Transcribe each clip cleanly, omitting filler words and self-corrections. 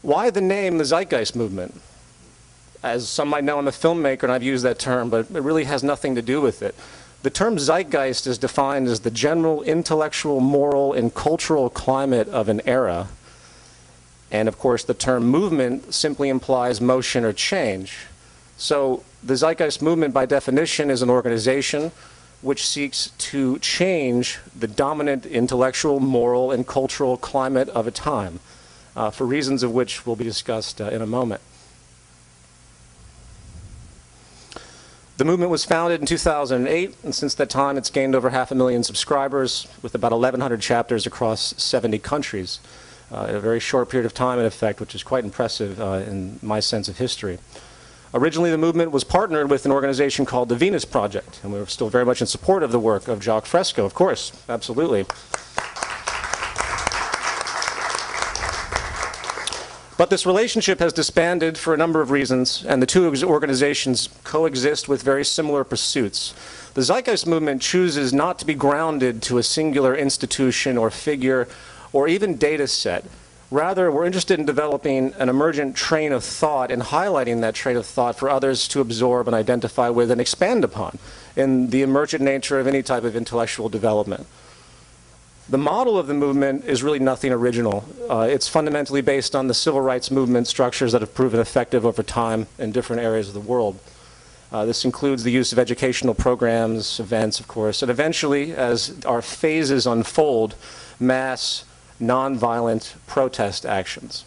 Why the name the Zeitgeist Movement? As some might know, I'm a filmmaker and I've used that term, but it really has nothing to do with it. The term zeitgeist is defined as the general intellectual, moral, and cultural climate of an era. And of course, the term movement simply implies motion or change. So the Zeitgeist Movement, by definition, is an organization which seeks to change the dominant intellectual, moral, and cultural climate of a time, for reasons of which will be discussed in a moment. The movement was founded in 2008, and since that time it's gained over 500,000 subscribers with about 1,100 chapters across 70 countries in a very short period of time, in effect, which is quite impressive in my sense of history. Originally, the movement was partnered with an organization called the Venus Project, and we're still very much in support of the work of Jacques Fresco, of course, absolutely. But this relationship has disbanded for a number of reasons, and the two organizations coexist with very similar pursuits. The Zeitgeist Movement chooses not to be grounded to a singular institution or figure or even data set. Rather, we're interested in developing an emergent train of thought and highlighting that train of thought for others to absorb and identify with and expand upon in the emergent nature of any type of intellectual development. The model of the movement is really nothing original. It's fundamentally based on the civil rights movement structures that have proven effective over time in different areas of the world. This includes the use of educational programs, events, of course, and eventually, as our phases unfold, mass, nonviolent protest actions.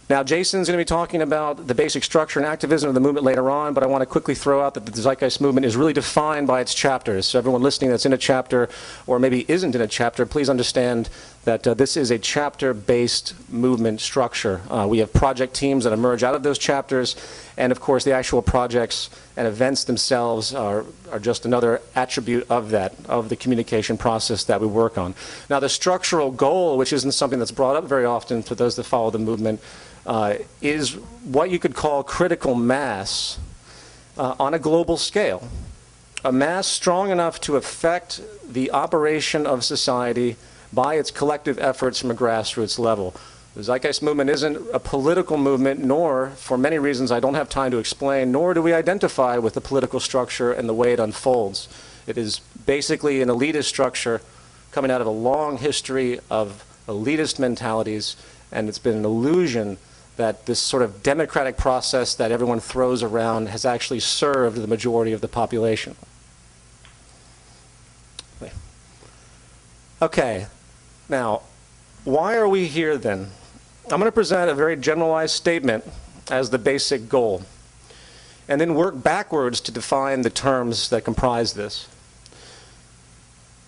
Now, Jason's going to be talking about the basic structure and activism of the movement later on, but I want to quickly throw out that the Zeitgeist Movement is really defined by its chapters. So everyone listening that's in a chapter or maybe isn't in a chapter, please understand that this is a chapter-based movement structure. We have project teams that emerge out of those chapters, and of course the actual projects and events themselves are just another attribute of that, of the communication process that we work on. Now, the structural goal, which isn't something that's brought up very often for those that follow the movement, is what you could call critical mass on a global scale. A mass strong enough to affect the operation of society by its collective efforts from a grassroots level. The Zeitgeist Movement isn't a political movement, nor, for many reasons I don't have time to explain, nor do we identify with the political structure and the way it unfolds. It is basically an elitist structure coming out of a long history of elitist mentalities, and it's been an illusion that this sort of democratic process that everyone throws around has actually served the majority of the population. Okay, now, why are we here then? I'm going to present a very generalized statement as the basic goal, and then work backwards to define the terms that comprise this.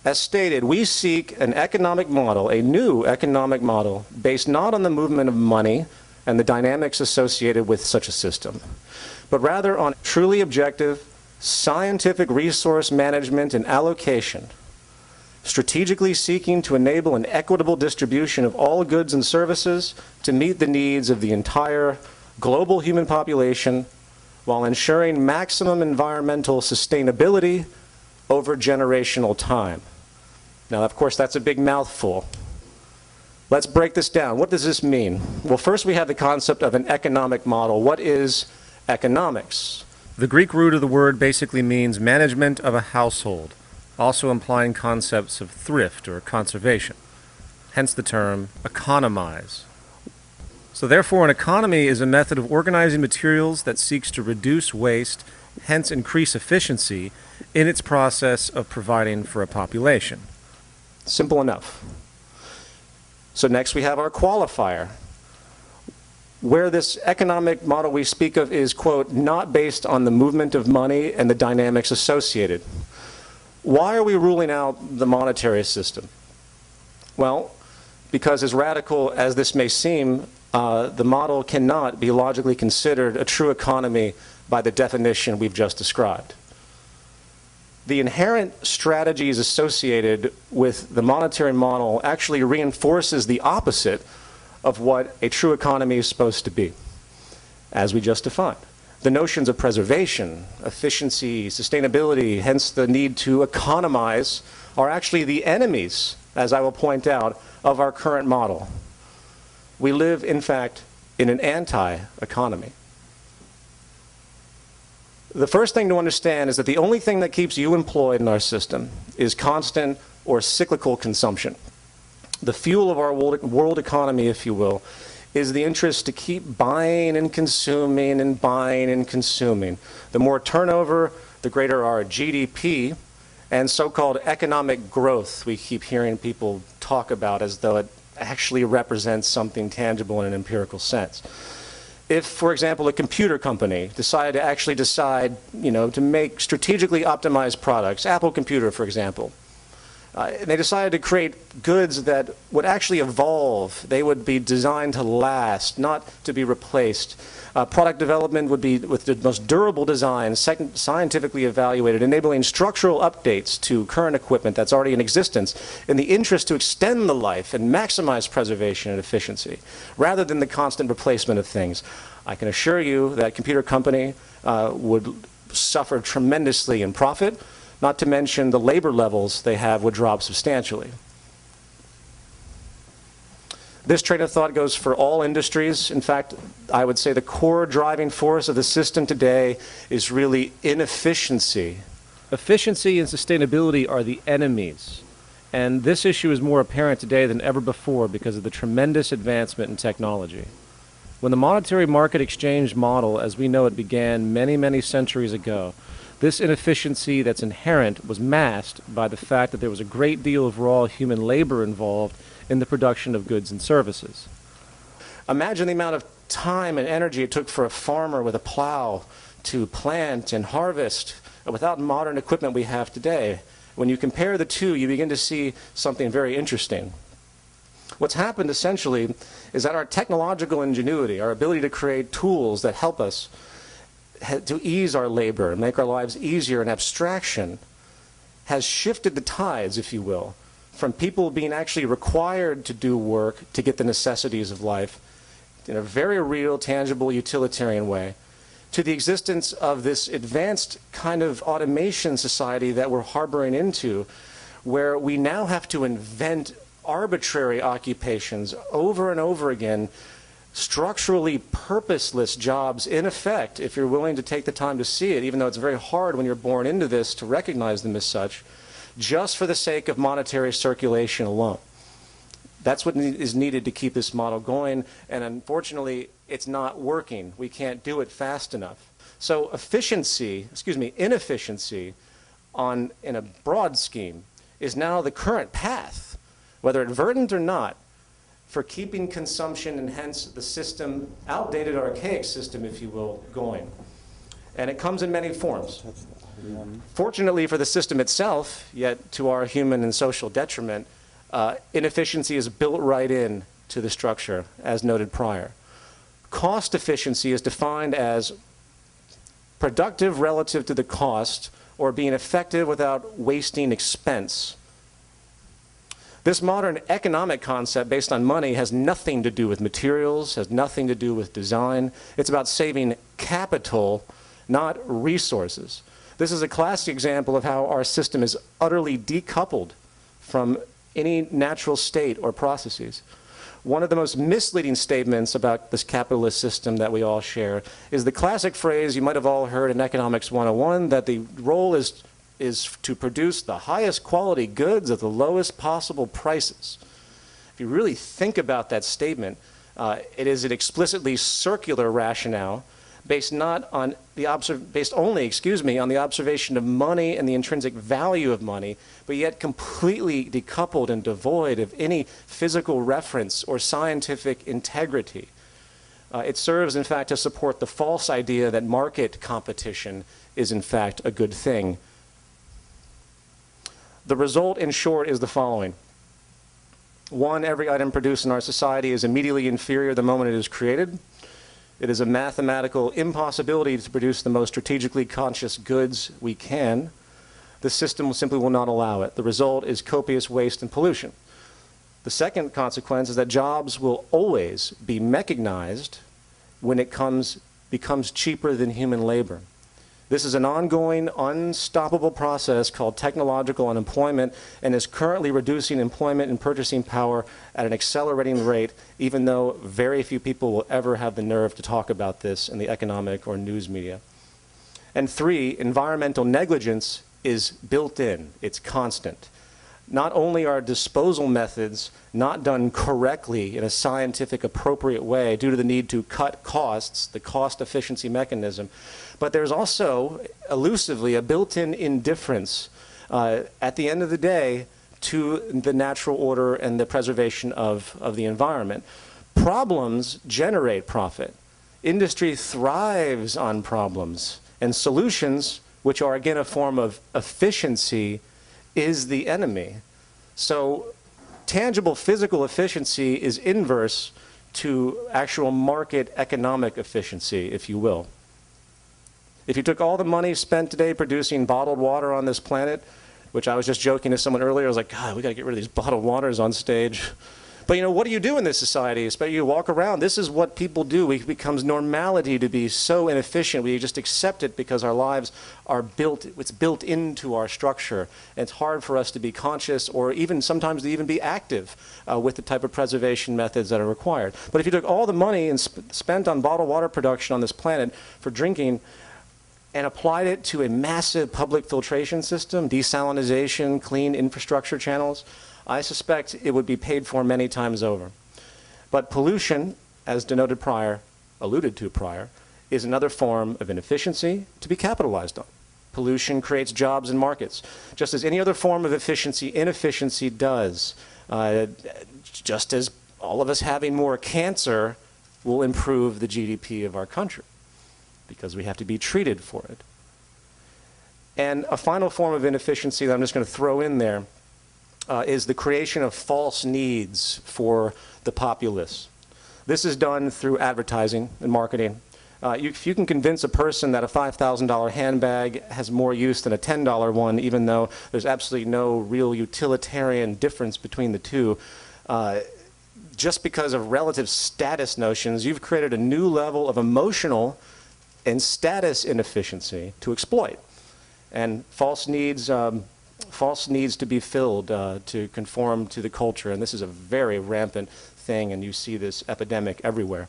As stated, we seek an economic model, a new economic model, based not on the movement of money and the dynamics associated with such a system, but rather on truly objective, scientific resource management and allocation, strategically seeking to enable an equitable distribution of all goods and services to meet the needs of the entire global human population while ensuring maximum environmental sustainability over generational time. Now, of course, that's a big mouthful. Let's break this down. What does this mean? Well, first we have the concept of an economic model. What is economics? The Greek root of the word basically means management of a household, also implying concepts of thrift or conservation, hence the term economize. So therefore, an economy is a method of organizing materials that seeks to reduce waste, hence increase efficiency in its process of providing for a population. Simple enough. So next we have our qualifier, where this economic model we speak of is, quote, not based on the movement of money and the dynamics associated. Why are we ruling out the monetary system? Well, because as radical as this may seem, the model cannot be logically considered a true economy by the definition we've just described. The inherent strategies associated with the monetary model actually reinforces the opposite of what a true economy is supposed to be, as we just defined. The notions of preservation, efficiency, sustainability, hence the need to economize, are actually the enemies, as I will point out, of our current model. We live, in fact, in an anti-economy. The first thing to understand is that the only thing that keeps you employed in our system is constant or cyclical consumption. The fuel of our world economy, if you will, is the interest to keep buying and consuming and buying and consuming. The more turnover, the greater our GDP and so-called economic growth we keep hearing people talk about as though it actually represents something tangible in an empirical sense. If, for example, a computer company decided to make strategically optimized products, Apple Computer, for example, they decided to create goods that would actually evolve. They would be designed to last, not to be replaced. Product development would be with the most durable design, scientifically evaluated, enabling structural updates to current equipment that's already in existence in the interest to extend the life and maximize preservation and efficiency, rather than the constant replacement of things. I can assure you that computer company would suffer tremendously in profit, not to mention the labor levels they have would drop substantially. This train of thought goes for all industries. In fact, I would say the core driving force of the system today is really inefficiency. Efficiency and sustainability are the enemies. And this issue is more apparent today than ever before because of the tremendous advancement in technology. When the monetary market exchange model, as we know it, began many, many centuries ago, this inefficiency that's inherent was masked by the fact that there was a great deal of raw human labor involved in the production of goods and services. Imagine the amount of time and energy it took for a farmer with a plow to plant and harvest without modern equipment we have today. When you compare the two, you begin to see something very interesting. What's happened essentially is that our technological ingenuity, our ability to create tools that help us to ease our labor and make our lives easier in abstraction, has shifted the tides, if you will, from people being actually required to do work to get the necessities of life in a very real, tangible, utilitarian way, to the existence of this advanced kind of automation society that we're harboring into, where we now have to invent arbitrary occupations over and over again, structurally purposeless jobs, in effect, if you're willing to take the time to see it, even though it's very hard when you're born into this to recognize them as such, just for the sake of monetary circulation alone. That's what is needed to keep this model going, and unfortunately, it's not working. We can't do it fast enough. So inefficiency in a broad scheme is now the current path, whether advertent or not, for keeping consumption and hence the system, outdated, archaic system, if you will, going. And it comes in many forms. Fortunately for the system itself, yet to our human and social detriment, inefficiency is built right in to the structure, as noted prior. Cost efficiency is defined as productive relative to the cost, or being effective without wasting expense. This modern economic concept based on money has nothing to do with materials, has nothing to do with design. It's about saving capital, not resources. This is a classic example of how our system is utterly decoupled from any natural state or processes. One of the most misleading statements about this capitalist system that we all share is the classic phrase you might have all heard in Economics 101, that the role is to produce the highest quality goods at the lowest possible prices. If you really think about that statement, it is an explicitly circular rationale based only on the observation of money and the intrinsic value of money, but yet completely decoupled and devoid of any physical reference or scientific integrity. It serves, in fact, to support the false idea that market competition is, in fact, a good thing. The result, in short, is the following. One, every item produced in our society is immediately inferior the moment it is created. It is a mathematical impossibility to produce the most strategically conscious goods we can. The system simply will not allow it. The result is copious waste and pollution. The second consequence is that jobs will always be mechanized when it becomes cheaper than human labor. This is an ongoing, unstoppable process called technological unemployment and is currently reducing employment and purchasing power at an accelerating rate, even though very few people will ever have the nerve to talk about this in the economic or news media. And 3, environmental negligence is built in. It's constant. Not only are disposal methods not done correctly in a scientific appropriate way due to the need to cut costs, the cost efficiency mechanism, but there's also elusively a built-in indifference at the end of the day to the natural order and the preservation of the environment. Problems generate profit. Industry thrives on problems, and solutions, which are again a form of efficiency, is the enemy. So tangible physical efficiency is inverse to actual market economic efficiency, if you will. If you took all the money spent today producing bottled water on this planet, which I was just joking to someone earlier, I was like, God, we got to get rid of these bottled waters on stage. But you know, what do you do in this society? Especially you walk around, this is what people do. It becomes normality to be so inefficient. We just accept it because our lives are built, it's built into our structure. And it's hard for us to be conscious or even sometimes to even be active with the type of preservation methods that are required. But if you took all the money and spent on bottled water production on this planet for drinking and applied it to a massive public filtration system, desalinization, clean infrastructure channels, I suspect it would be paid for many times over. But pollution, as denoted prior, alluded to prior, is another form of inefficiency to be capitalized on. Pollution creates jobs and markets, just as any other form of efficiency, inefficiency does. Just as all of us having more cancer will improve the GDP of our country, because we have to be treated for it. And a final form of inefficiency that I'm just going to throw in there is the creation of false needs for the populace. This is done through advertising and marketing. If you can convince a person that a $5,000 handbag has more use than a $10 one, even though there's absolutely no real utilitarian difference between the two, just because of relative status notions, you've created a new level of emotional and status inefficiency to exploit. And false needs to be filled to conform to the culture, and this is a very rampant thing, and you see this epidemic everywhere.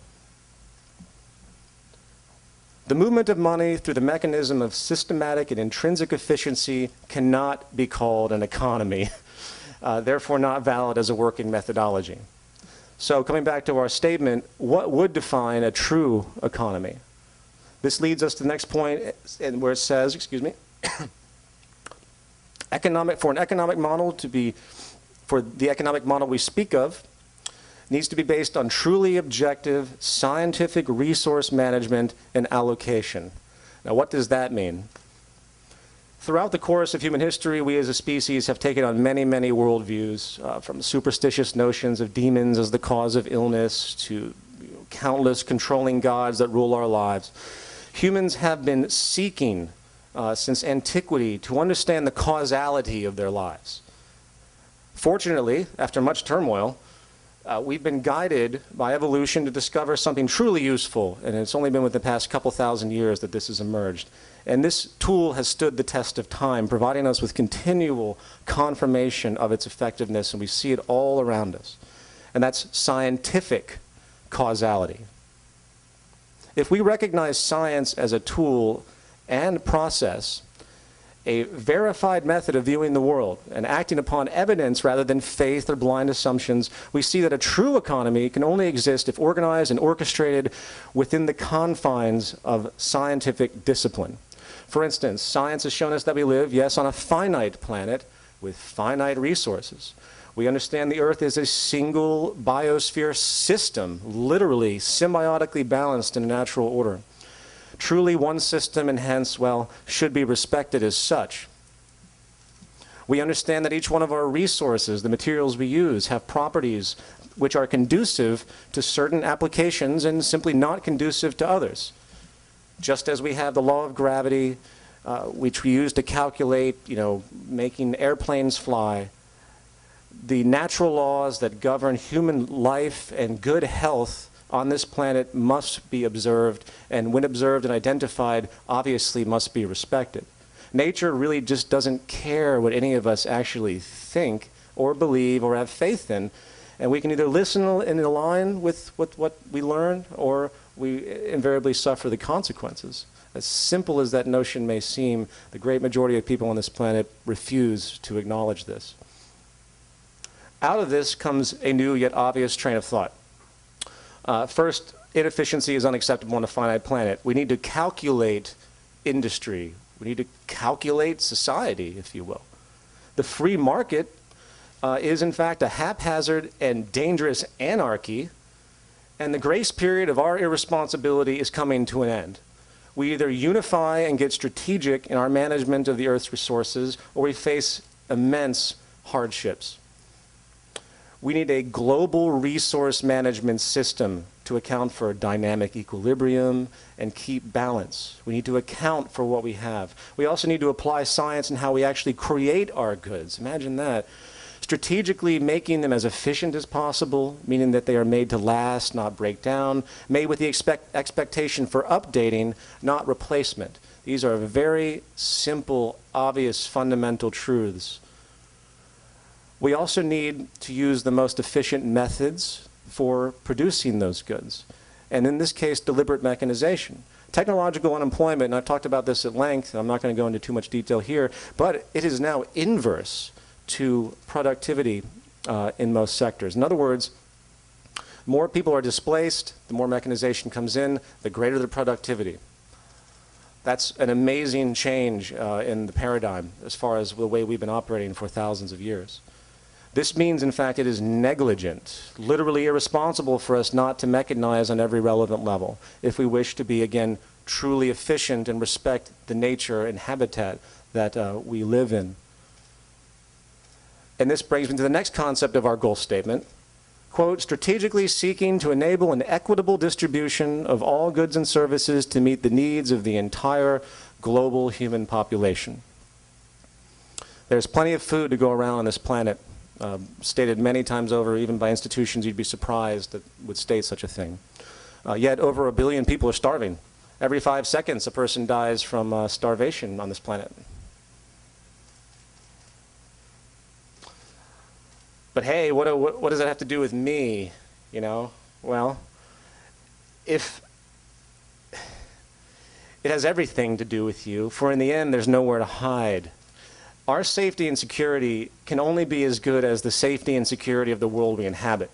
The movement of money through the mechanism of systematic and intrinsic efficiency cannot be called an economy, therefore not valid as a working methodology. So coming back to our statement, what would define a true economy? This leads us to the next point, and where it says, excuse me, for the economic model we speak of, needs to be based on truly objective scientific resource management and allocation. Now, what does that mean? Throughout the course of human history, we as a species have taken on many, many worldviews, from superstitious notions of demons as the cause of illness to countless controlling gods that rule our lives. Humans have been seeking since antiquity to understand the causality of their lives. Fortunately, after much turmoil, we've been guided by evolution to discover something truly useful, and it's only been within the past couple thousand years that this has emerged. And this tool has stood the test of time, providing us with continual confirmation of its effectiveness, and we see it all around us. And that's scientific causality. If we recognize science as a tool and process, a verified method of viewing the world and acting upon evidence rather than faith or blind assumptions, we see that a true economy can only exist if organized and orchestrated within the confines of scientific discipline. For instance, science has shown us that we live, yes, on a finite planet with finite resources. We understand the Earth is a single biosphere system, literally symbiotically balanced in a natural order. Truly one system, and hence, well, should be respected as such. We understand that each one of our resources, the materials we use, have properties which are conducive to certain applications and simply not conducive to others. Just as we have the law of gravity, which we use to calculate, making airplanes fly, the natural laws that govern human life and good health on this planet must be observed, and when observed and identified, obviously must be respected. Nature really just doesn't care what any of us actually think or believe or have faith in, and we can either listen and align with what we learn, or we invariably suffer the consequences. As simple as that notion may seem, the great majority of people on this planet refuse to acknowledge this. Out of this comes a new yet obvious train of thought. First, inefficiency is unacceptable on a finite planet. We need to calculate industry. We need to calculate society, if you will. The free market is, in fact, a haphazard and dangerous anarchy, and the grace period of our irresponsibility is coming to an end. We either unify and get strategic in our management of the Earth's resources, or we face immense hardships. We need a global resource management system to account for dynamic equilibrium and keep balance. We need to account for what we have. We also need to apply science in how we actually create our goods. Imagine that. Strategically making them as efficient as possible, meaning that they are made to last, not break down, made with the expectation for updating, not replacement. These are very simple, obvious, fundamental truths. We also need to use the most efficient methods for producing those goods, and in this case, deliberate mechanization. Technological unemployment, and I've talked about this at length, and I'm not going to go into too much detail here, but it is now inverse to productivity in most sectors. In other words, more people are displaced, the more mechanization comes in, the greater the productivity. That's an amazing change in the paradigm as far as the way we've been operating for thousands of years. This means, in fact, it is negligent, literally irresponsible for us not to mechanize on every relevant level if we wish to be, again, truly efficient and respect the nature and habitat that we live in. And this brings me to the next concept of our goal statement. Quote, strategically seeking to enable an equitable distribution of all goods and services to meet the needs of the entire global human population. There's plenty of food to go around on this planet, stated many times over, even by institutions you'd be surprised that would state such a thing. Yet over 1 billion people are starving. Every 5 seconds a person dies from starvation on this planet. But hey, what does that have to do with me, you know? Well, if it has everything to do with you, for in the end, there's nowhere to hide. Our safety and security can only be as good as the safety and security of the world we inhabit.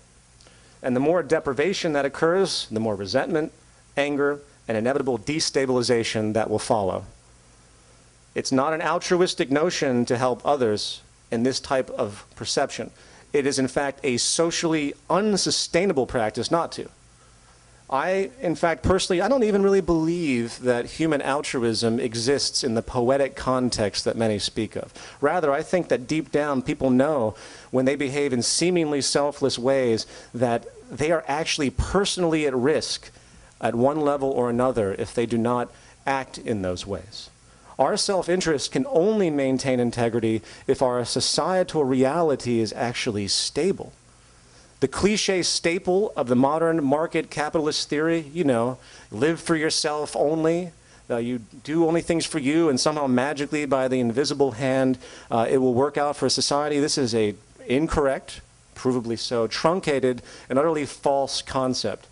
And the more deprivation that occurs, the more resentment, anger, and inevitable destabilization that will follow. It's not an altruistic notion to help others in this type of perception. It is, in fact, a socially unsustainable practice not to. In fact, personally, I don't even really believe that human altruism exists in the poetic context that many speak of. Rather, I think that deep down people know when they behave in seemingly selfless ways that they are actually personally at risk at one level or another if they do not act in those ways. Our self-interest can only maintain integrity if our societal reality is actually stable. The cliche staple of the modern market capitalist theory, you know, live for yourself only, you do only things for you, and somehow magically by the invisible hand it will work out for society. This is an incorrect, provably so, truncated and utterly false concept.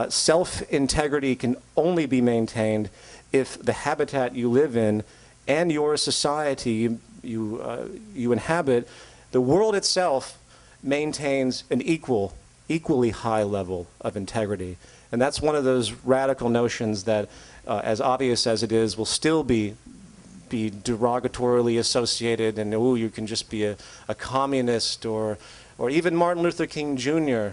Self-integrity can only be maintained if the habitat you live in and your society you inhabit, the world itself maintains an equally high level of integrity. And that's one of those radical notions that, as obvious as it is, will still be derogatorily associated, and oh, you can just be a communist, or even Martin Luther King Jr.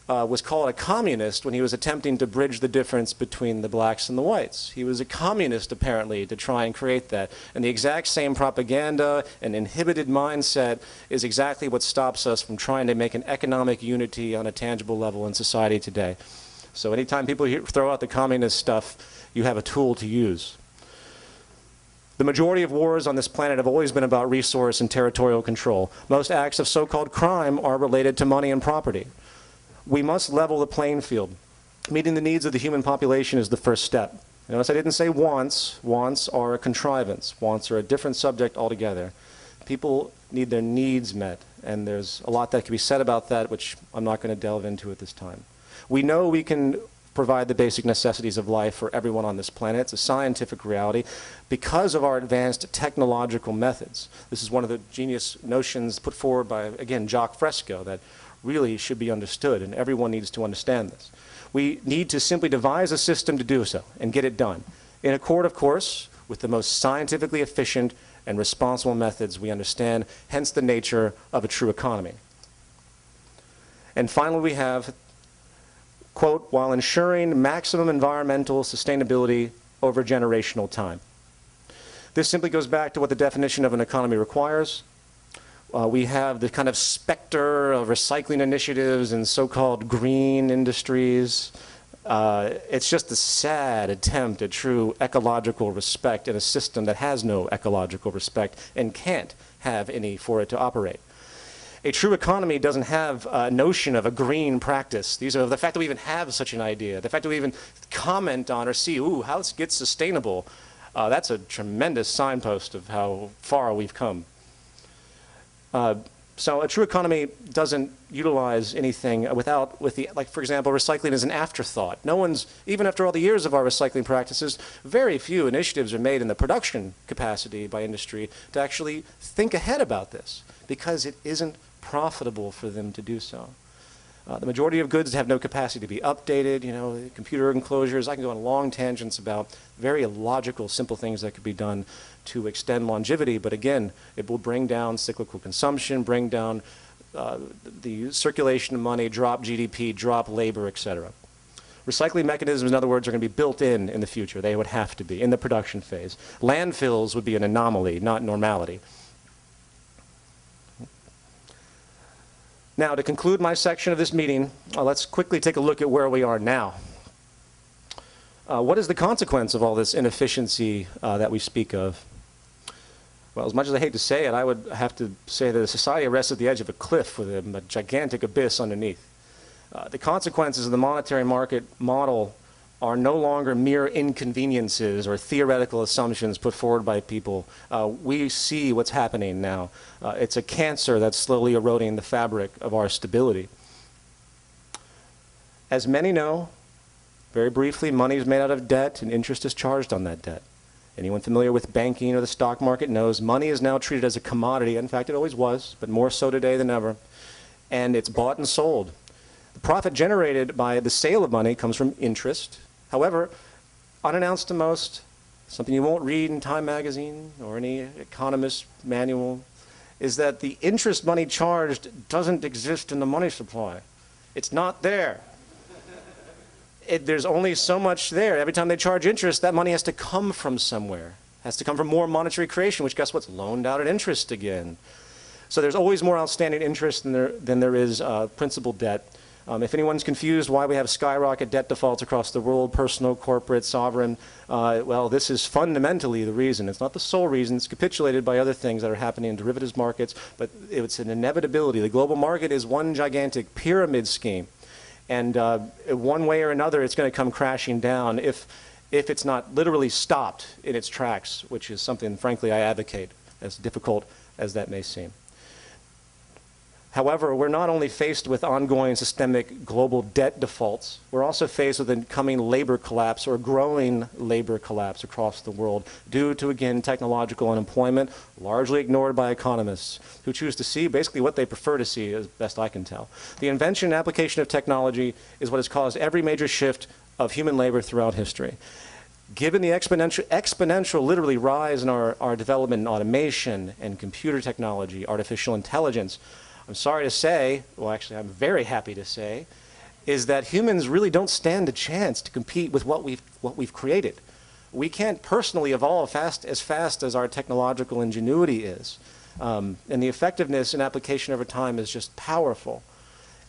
Was called a communist when he was attempting to bridge the difference between the blacks and the whites. He was a communist, apparently, to try and create that. And the exact same propaganda and inhibited mindset is exactly what stops us from trying to make an economic unity on a tangible level in society today. So anytime people throw out the communist stuff, you have a tool to use. The majority of wars on this planet have always been about resource and territorial control. Most acts of so-called crime are related to money and property. We must level the playing field. Meeting the needs of the human population is the first step. Notice I didn't say wants. Wants are a contrivance. Wants are a different subject altogether. People need their needs met, and there's a lot that can be said about that, which I'm not going to delve into at this time. We know we can provide the basic necessities of life for everyone on this planet. It's a scientific reality because of our advanced technological methods. This is one of the genius notions put forward by, again, Jacques Fresco that really should be understood, and everyone needs to understand this. We need to simply devise a system to do so and get it done, in accord, of course, with the most scientifically efficient and responsible methods we understand, hence the nature of a true economy. And finally, we have, quote, while ensuring maximum environmental sustainability over generational time. This simply goes back to what the definition of an economy requires. We have the kind of specter of recycling initiatives and so-called green industries. It's just a sad attempt at true ecological respect in a system that has no ecological respect and can't have any for it to operate. A true economy doesn't have a notion of a green practice. These are the fact that we even have such an idea, the fact that we even comment on or see, ooh, how this gets sustainable. That's a tremendous signpost of how far we've come. So a true economy doesn't utilize anything like, for example, recycling is an afterthought. No one's, even after all the years of our recycling practices, very few initiatives are made in the production capacity by industry to actually think ahead about this, because it isn't profitable for them to do so. The majority of goods have no capacity to be updated, computer enclosures. I can go on long tangents about very illogical, simple things that could be done to extend longevity, but again, it will bring down cyclical consumption, bring down the circulation of money, drop GDP, drop labor, etc. Recycling mechanisms, in other words, are going to be built in the future. They would have to be in the production phase. Landfills would be an anomaly, not normality. Now, to conclude my section of this meeting, let's quickly take a look at where we are now. What is the consequence of all this inefficiency that we speak of? Well, as much as I hate to say it, I would have to say that a society rests at the edge of a cliff with a gigantic abyss underneath. The consequences of the monetary market model are no longer mere inconveniences or theoretical assumptions put forward by people. We see what's happening now. It's a cancer that's slowly eroding the fabric of our stability. As many know, very briefly, money is made out of debt and interest is charged on that debt. Anyone familiar with banking or the stock market knows money is now treated as a commodity. In fact, it always was, but more so today than ever. And it's bought and sold. The profit generated by the sale of money comes from interest. However, unannounced to most, something you won't read in Time magazine or any economist manual, is that the interest money charged doesn't exist in the money supply. It's not there. There's only so much there. Every time they charge interest, that money has to come from somewhere. It has to come from more monetary creation, which guess what's loaned out at interest again. So there's always more outstanding interest than there is principal debt. If anyone's confused why we have skyrocket debt defaults across the world, personal, corporate, sovereign, well, this is fundamentally the reason. It's not the sole reason. It's capitulated by other things that are happening in derivatives markets, but it's an inevitability. The global market is one gigantic pyramid scheme. And one way or another, it's going to come crashing down if it's not literally stopped in its tracks, which is something, frankly, I advocate, as difficult as that may seem. However, we're not only faced with ongoing systemic global debt defaults, we're also faced with a coming labor collapse or growing labor collapse across the world due to, again, technological unemployment, largely ignored by economists who choose to see basically what they prefer to see, as best I can tell. The invention and application of technology is what has caused every major shift of human labor throughout history. Given the exponential literally rise in our development in automation and computer technology, artificial intelligence, I'm sorry to say, well actually I'm very happy to say, is that humans really don't stand a chance to compete with what we've created. We can't personally evolve as fast as our technological ingenuity is. And the effectiveness and application over time is just powerful.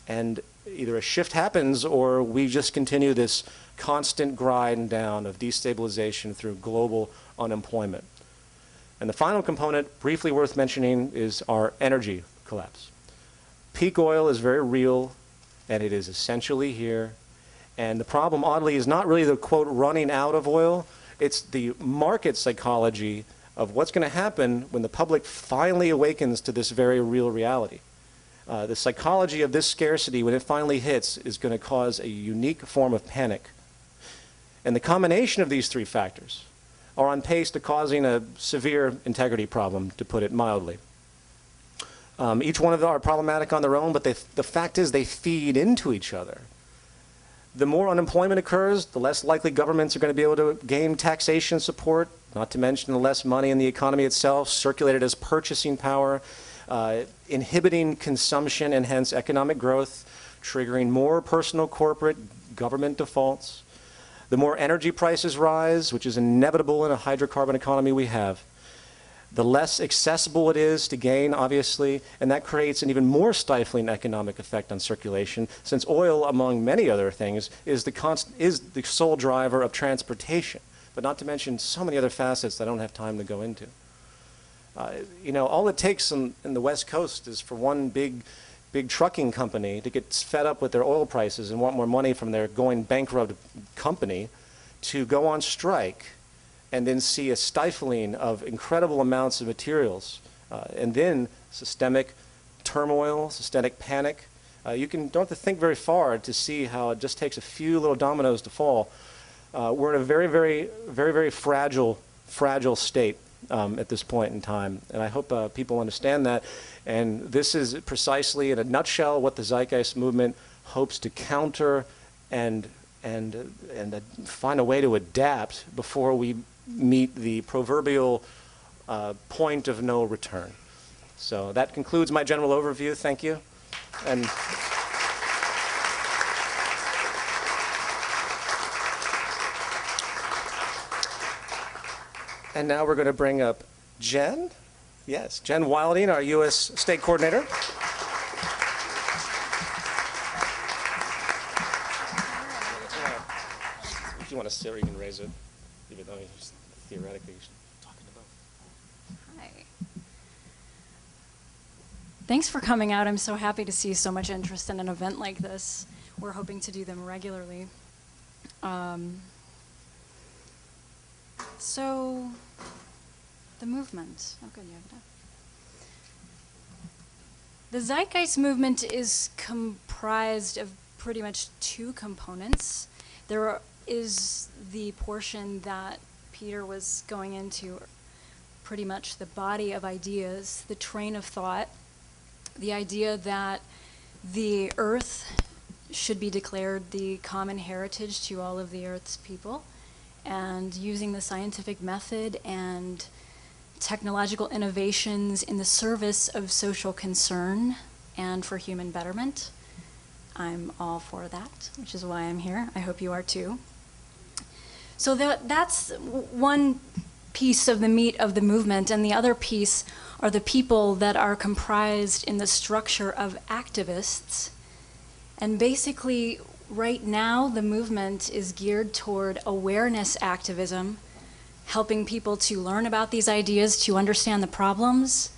And either a shift happens or we just continue this constant grind down of destabilization through global unemployment. And the final component, briefly worth mentioning, is our energy collapse. Peak oil is very real, and it is essentially here, And the problem, oddly, is not really the, quote, running out of oil. It's the market psychology of what's going to happen when the public finally awakens to this very real reality. The psychology of this scarcity, when it finally hits, is going to cause a unique form of panic. And the combination of these three factors are on pace to causing a severe integrity problem, to put it mildly. Each one of them are problematic on their own, but the fact is they feed into each other. The more unemployment occurs, the less likely governments are going to be able to gain taxation support, not to mention the less money in the economy itself, circulated as purchasing power, inhibiting consumption and hence economic growth, triggering more personal, corporate, government defaults. The more energy prices rise, which is inevitable in a hydrocarbon economy we have, the less accessible it is to gain, obviously, and that creates an even more stifling economic effect on circulation, since oil, among many other things, is the sole driver of transportation, but not to mention so many other facets that I don't have time to go into. You know, all it takes in the West Coast is for one big trucking company to get fed up with their oil prices and want more money from their going bankrupt company to go on strike and then see a stifling of incredible amounts of materials, and then systemic turmoil, systemic panic. You don't have to think very far to see how it just takes a few little dominoes to fall. We're in a very fragile state at this point in time, and I hope people understand that. And this is precisely, in a nutshell, what the Zeitgeist movement hopes to counter and find a way to adapt before we meet the proverbial point of no return. So that concludes my general overview. Thank you. And now we're going to bring up Jen. Yes, Jen Wilding, our U.S. State Coordinator. If you want to sit, or you can raise it, even though theoretically you should talk to both. Hi. Thanks for coming out. I'm so happy to see so much interest in an event like this. We're hoping to do them regularly. So, the movement. Oh, good, you have it up. The Zeitgeist movement is comprised of pretty much two components. There is the portion that Peter was going into, pretty much the body of ideas, the train of thought, the idea that the earth should be declared the common heritage to all of the earth's people, and using the scientific method and technological innovations in the service of social concern and for human betterment. I'm all for that, which is why I'm here. I hope you are too. So that's one piece of the meat of the movement, and the other piece are the people that are comprised in the structure of activists. And basically, right now, the movement is geared toward awareness activism, helping people to learn about these ideas, to understand the problems,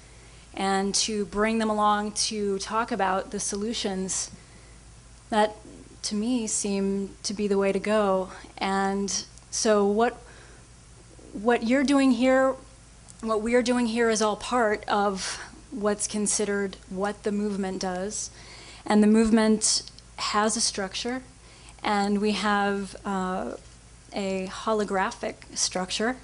and to bring them along to talk about the solutions that, to me, seem to be the way to go. And so what you're doing here, what we're doing here is all part of what's considered what the movement does. And the movement has a structure, and we have a holographic structure,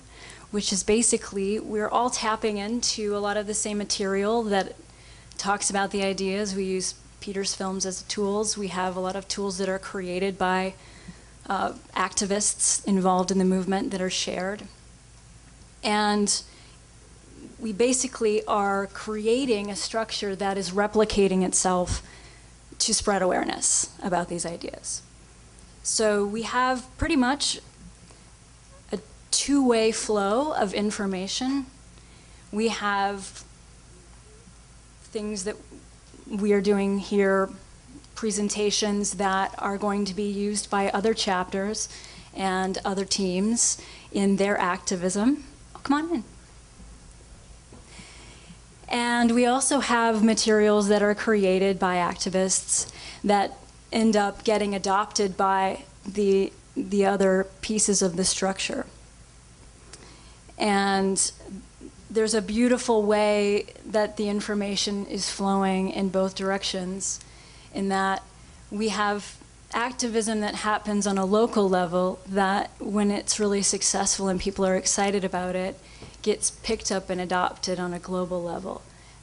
which is basically we're all tapping into a lot of the same material that talks about the ideas. We use Peter's films as tools. We have a lot of tools that are created by activists involved in the movement that are shared. And we basically are creating a structure that is replicating itself to spread awareness about these ideas. So we have pretty much a two-way flow of information. We have things that we are doing here, presentations that are going to be used by other chapters and other teams in their activism. Oh, come on in. And we also have materials that are created by activists that end up getting adopted by the other pieces of the structure. And there's a beautiful way that the information is flowing in both directions, in that we have activism that happens on a local level that, when it's really successful and people are excited about it, gets picked up and adopted on a global level.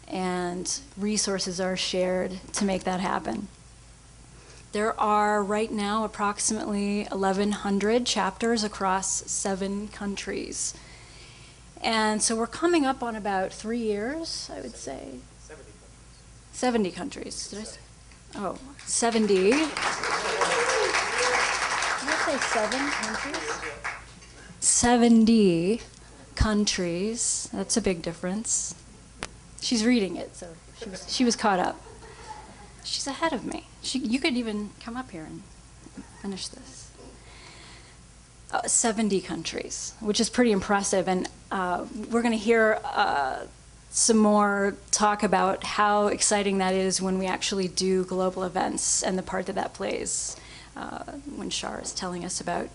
And resources are shared to make that happen. There are right now approximately 1,100 chapters across 7 countries. And so we're coming up on about 3 years, I would say. 70 countries. Did I say? Oh, 70. Did I say 7 countries? 70 countries. That's a big difference. She's reading it, so she was caught up. She's ahead of me. You could even come up here and finish this. 70 countries, which is pretty impressive. And we're going to hear some more talk about how exciting that is when we actually do global events and the part that that plays when Shar is telling us about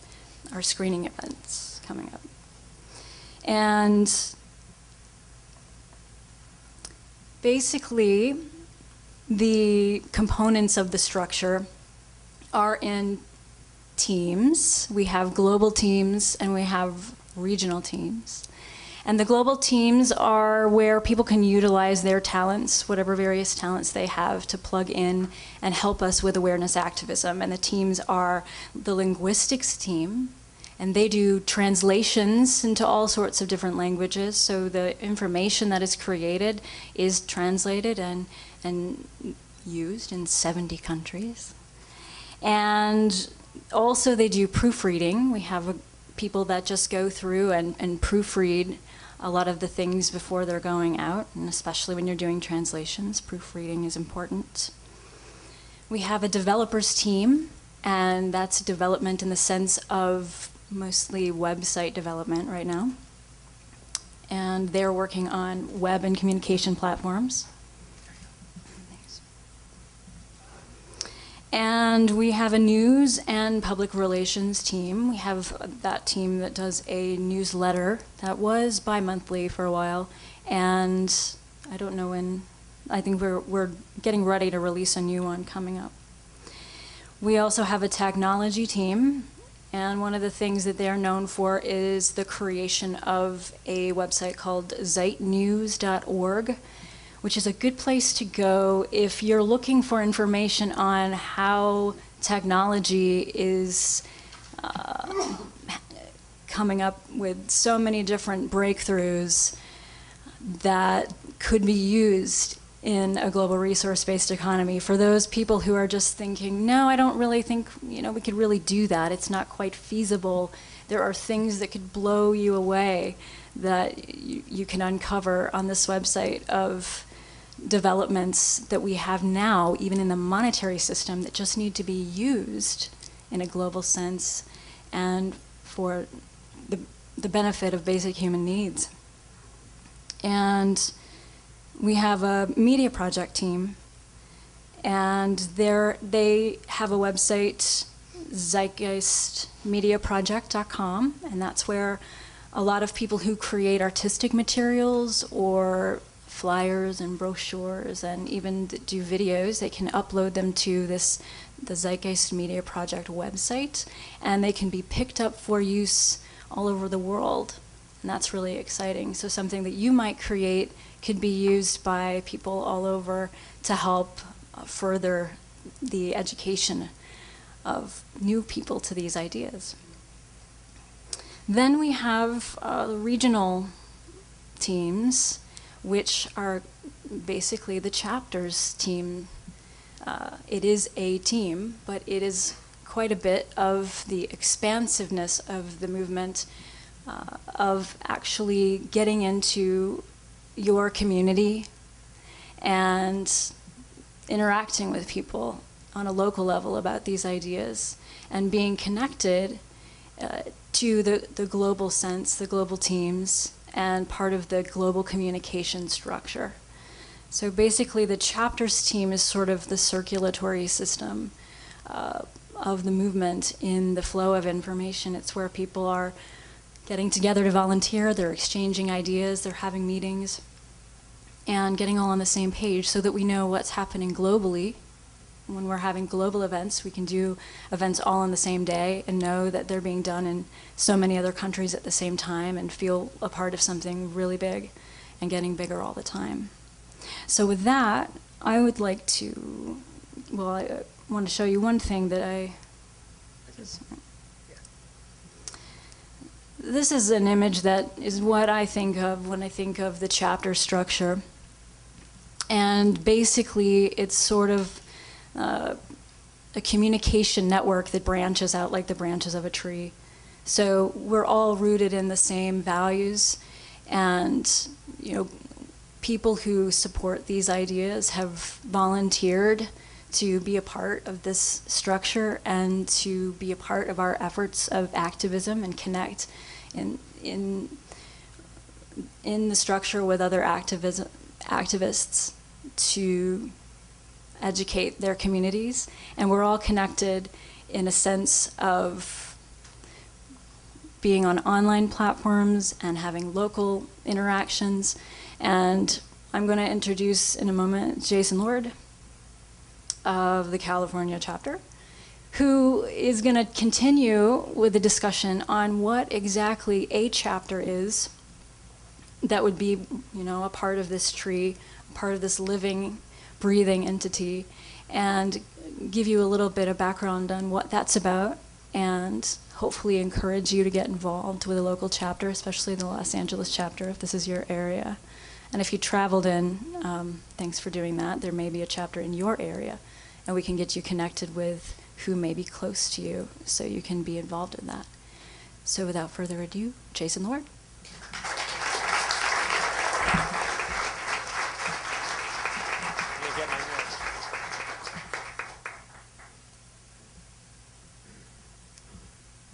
our screening events coming up. And basically, the components of the structure are in teams. We have global teams and we have regional teams. And the global teams are where people can utilize their talents, whatever various talents they have, to plug in and help us with awareness activism. And the teams are the linguistics team, and they do translations into all sorts of different languages. So the information that is created is translated and used in 70 countries. And also they do proofreading. We have people that just go through and proofread a lot of the things before they're going out, and especially when you're doing translations, proofreading is important. We have a developers team, and that's development in the sense of mostly website development right now. And they're working on web and communication platforms. And we have a news and public relations team. We have that team that does a newsletter that was bi-monthly for a while, and I don't know when. I think we're getting ready to release a new one coming up. We also have a technology team, and one of the things that they're known for is the creation of a website called zeitnews.org, which is a good place to go if you're looking for information on how technology is coming up with so many different breakthroughs that could be used in a global resource-based economy. For those people who are just thinking, no, I don't really think we could really do that. It's not quite feasible. There are things that could blow you away that you can uncover on this website of developments that we have now, even in the monetary system, that just need to be used in a global sense and for the benefit of basic human needs. And we have a media project team, and they have a website, zeitgeistmediaproject.com, and that's where a lot of people who create artistic materials or flyers and brochures and even do videos, they can upload them to the Zeitgeist Media Project website, and they can be picked up for use all over the world. And that's really exciting. So something that you might create could be used by people all over to help further the education of new people to these ideas. Then we have regional teams, which are basically the chapters team. It is a team, but it is quite a bit of the expansiveness of the movement, of actually getting into your community and interacting with people on a local level about these ideas and being connected to the global sense, the global teams, and part of the global communication structure. So basically the chapters team is sort of the circulatory system of the movement in the flow of information. It's where people are getting together to volunteer, they're exchanging ideas, they're having meetings, and getting all on the same page so that we know what's happening globally. When we're having global events, we can do events all on the same day and know that they're being done in so many other countries at the same time and feel a part of something really big and getting bigger all the time. So with that, I would like to, well, I want to show you one thing that this is an image that is what I think of when I think of the chapter structure. And basically, it's sort of a communication network that branches out like the branches of a tree. So we're all rooted in the same values, and people who support these ideas have volunteered to be a part of this structure and to be a part of our efforts of activism and connect in the structure with other activists to educate their communities. And we're all connected in a sense of being on online platforms and having local interactions. And I'm going to introduce in a moment Jason Lord of the California chapter, who is going to continue with the discussion on what exactly a chapter is that would be, a part of this tree, a part of this living, breathing entity, and give you a little bit of background on what that's about, and hopefully encourage you to get involved with a local chapter, especially the Los Angeles chapter, if this is your area. And if you traveled in, thanks for doing that. There may be a chapter in your area, and we can get you connected with who may be close to you so you can be involved in that. So without further ado, Jason Lord.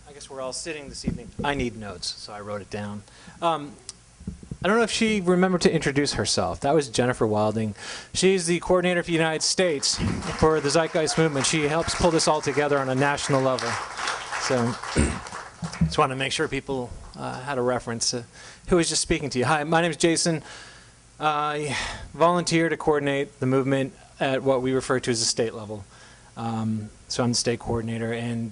I guess we're all sitting this evening. I need notes, so I wrote it down. I don't know if she remembered to introduce herself. That was Jennifer Wilding. She's the coordinator for the United States for the Zeitgeist Movement. She helps pull this all together on a national level. So just want to make sure people had a reference to who was just speaking to you. Hi, my name is Jason. I volunteer to coordinate the movement at what we refer to as the state level. So I'm the state coordinator, and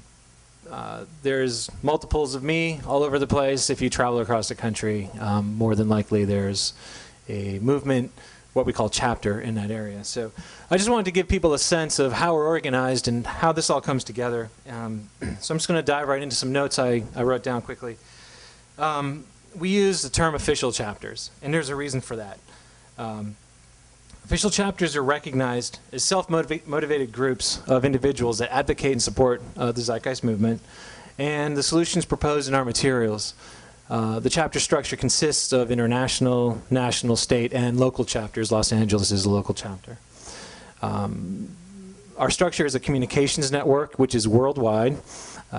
there's multiples of me all over the place. If you travel across the country, more than likely there's a movement, what we call chapter, in that area. So I just wanted to give people a sense of how we're organized and how this all comes together. So I'm just going to dive right into some notes I wrote down quickly. We use the term official chapters, and there's a reason for that. Official chapters are recognized as self-motivated groups of individuals that advocate and support the Zeitgeist Movement and the solutions proposed in our materials. The chapter structure consists of international, national, state, and local chapters. Los Angeles is a local chapter. Our structure is a communications network, which is worldwide.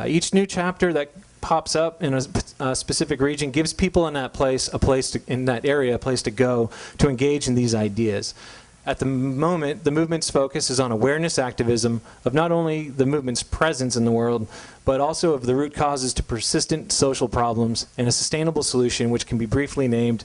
Each new chapter that pops up in a specific region gives people in that place, in that area, a place to go to engage in these ideas. At the moment, the movement's focus is on awareness activism of not only the movement's presence in the world, but also of the root causes to persistent social problems and a sustainable solution, which can be briefly named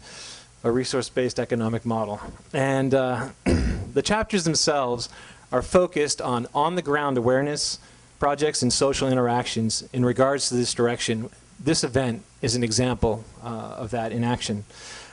a resource-based economic model. And the chapters themselves are focused on on-the-ground awareness projects and social interactions in regards to this direction. This event is an example of that in action.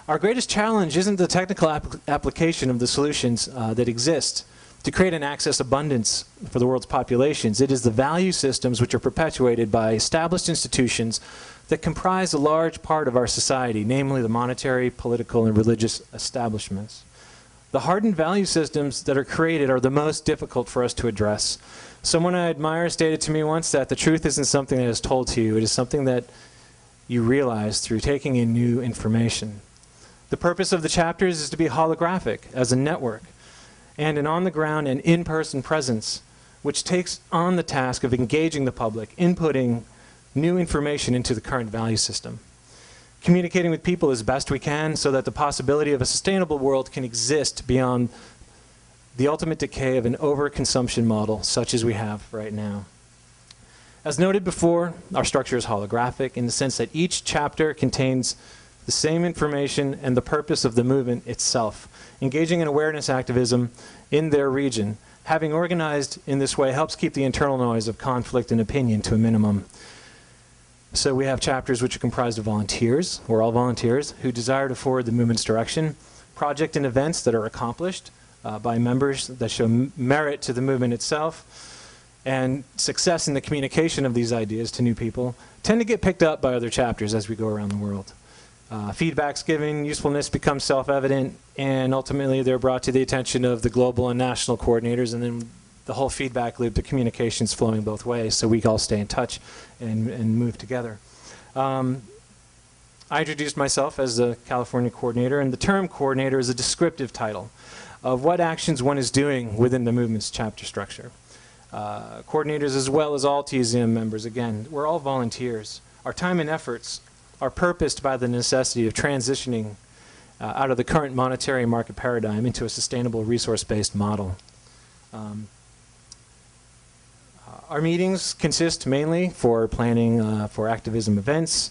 Our greatest challenge isn't the technical application of the solutions that exist to create an access abundance for the world's populations. It is the value systems which are perpetuated by established institutions that comprise a large part of our society, namely the monetary, political, and religious establishments. The hardened value systems that are created are the most difficult for us to address. Someone I admire stated to me once that the truth isn't something that is told to you, it is something that you realize through taking in new information. The purpose of the chapters is to be holographic as a network and an on-the-ground and in-person presence, which takes on the task of engaging the public, inputting new information into the current value system, communicating with people as best we can so that the possibility of a sustainable world can exist beyond the ultimate decay of an overconsumption model such as we have right now. As noted before, our structure is holographic in the sense that each chapter contains the same information and the purpose of the movement itself, engaging in awareness activism in their region. Having organized in this way helps keep the internal noise of conflict and opinion to a minimum. So we have chapters which are comprised of volunteers, we're all volunteers, who desire to forward the movement's direction, project and events that are accomplished by members that show merit to the movement itself, and success in the communication of these ideas to new people tend to get picked up by other chapters as we go around the world. Feedback's given, usefulness becomes self-evident, and ultimately they're brought to the attention of the global and national coordinators, and then the whole feedback loop, the communication's flowing both ways, so we all stay in touch and move together. I introduced myself as the California coordinator, and the term coordinator is a descriptive title of what actions one is doing within the movement's chapter structure. Coordinators as well as all TZM members, again, we're all volunteers. Our time and efforts are purposed by the necessity of transitioning out of the current monetary market paradigm into a sustainable resource-based model. Our meetings consist mainly for planning for activism events,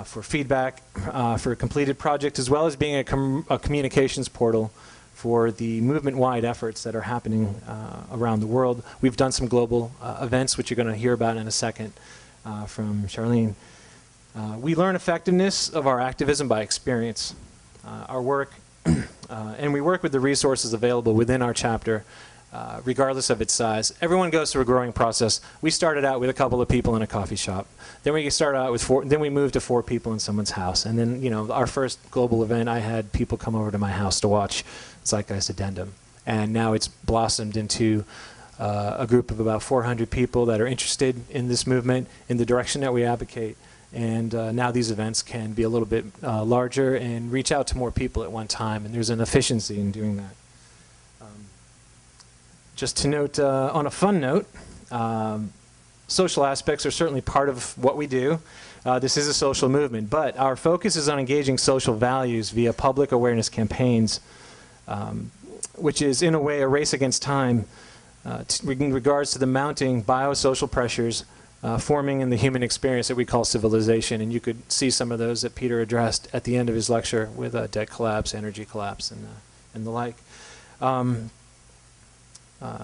for feedback, for a completed project, as well as being a communications portal for the movement-wide efforts that are happening around the world. We've done some global events, which you're going to hear about in a second from Charlene. We learn effectiveness of our activism by experience. Our work, and we work with the resources available within our chapter, regardless of its size. Everyone goes through a growing process. We started out with a couple of people in a coffee shop. Then we started out with then we moved to 4 people in someone's house. And then, you know, our first global event, I had people come over to my house to watch Zeitgeist Addendum. And now it's blossomed into a group of about 400 people that are interested in this movement, in the direction that we advocate. And now these events can be a little bit larger and reach out to more people at one time. And there's an efficiency in doing that. Just to note, on a fun note, social aspects are certainly part of what we do. This is a social movement, but our focus is on engaging social values via public awareness campaigns, which is in a way a race against time in regards to the mounting biosocial pressures forming in the human experience that we call civilization. And you could see some of those that Peter addressed at the end of his lecture with debt collapse, energy collapse, and the like.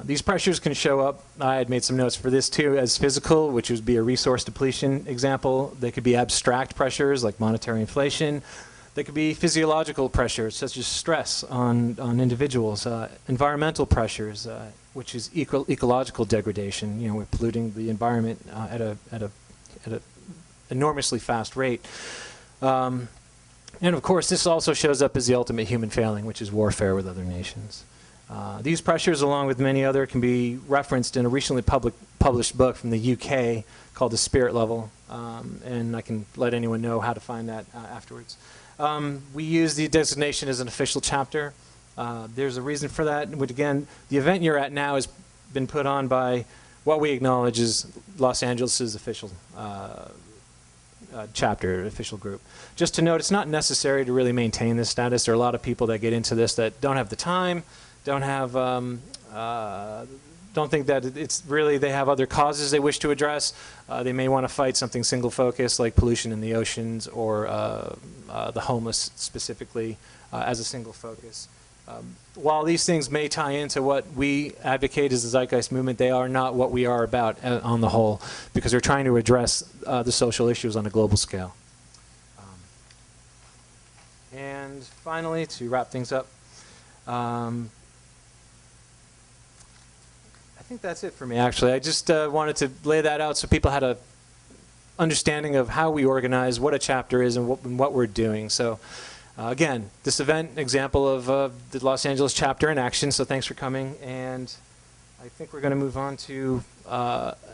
These pressures can show up, I had made some notes for this too, as physical, which would be a resource depletion example. They could be abstract pressures like monetary inflation. They could be physiological pressures such as stress on individuals, environmental pressures, which is ecological degradation. You know, we're polluting the environment at a enormously fast rate. And of course, this also shows up as the ultimate human failing, which is warfare with other nations. These pressures, along with many other, can be referenced in a recently published book from the UK called The Spirit Level, and I can let anyone know how to find that afterwards. We use the designation as an official chapter. There's a reason for that, which again, the event you're at now has been put on by what we acknowledge is Los Angeles' official chapter, official group. Just to note, it's not necessary to really maintain this status. There are a lot of people that get into this that don't have the time, don't have, don't think that it's really, they have other causes they wish to address. They may want to fight something single focused like pollution in the oceans or the homeless specifically as a single focus. While these things may tie into what we advocate as the Zeitgeist movement, they are not what we are about on the whole, because we're trying to address the social issues on a global scale. And finally, to wrap things up, I think that's it for me, actually. I just wanted to lay that out so people had a understanding of how we organize, what a chapter is, and what we're doing. So again, this event, example of the Los Angeles chapter in action, so thanks for coming. And I think we're going to move on to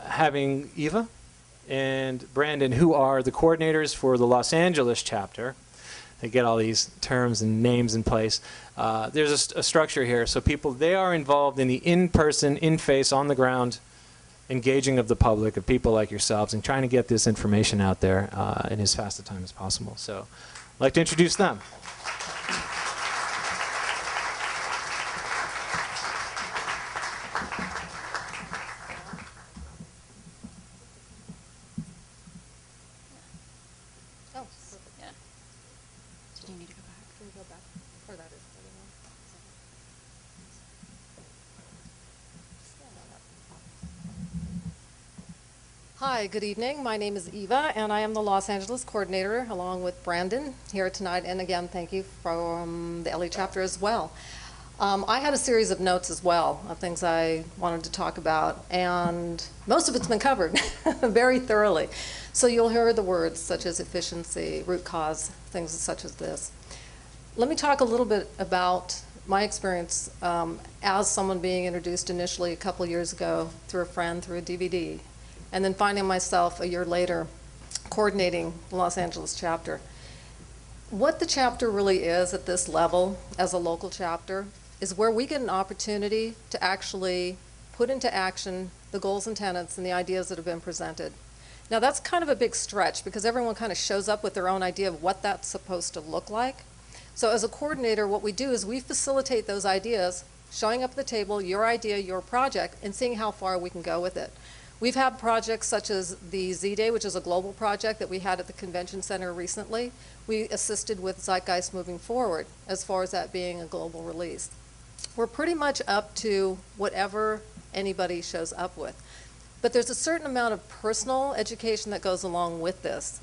having Eva and Brandon, who are the coordinators for the Los Angeles chapter. They get all these terms and names in place. There's a structure here. So people, they are involved in the in-person, in-face, on-the-ground engaging of the public, of people like yourselves, and trying to get this information out there in as fast a time as possible. So I'd like to introduce them. Hi, good evening. My name is Eva, and I am the Los Angeles coordinator along with Brandon here tonight. And again, thank you from the LA chapter as well. I had a series of notes as well of things I wanted to talk about, and most of it's been covered very thoroughly. So you'll hear the words such as efficiency, root cause, things such as this. Let me talk a little bit about my experience as someone being introduced initially a couple years ago through a friend, through a DVD, and then finding myself a year later coordinating the Los Angeles chapter. What the chapter really is at this level as a local chapter is where we get an opportunity to actually put into action the goals and tenets and the ideas that have been presented. Now that's kind of a big stretch because everyone kind of shows up with their own idea of what that's supposed to look like. So as a coordinator, what we do is we facilitate those ideas, showing up at the table, your idea, your project, and seeing how far we can go with it. We've had projects such as the Z-Day, which is a global project that we had at the Convention Center recently. We assisted with Zeitgeist moving forward as far as that being a global release. We're pretty much up to whatever anybody shows up with. But there's a certain amount of personal education that goes along with this.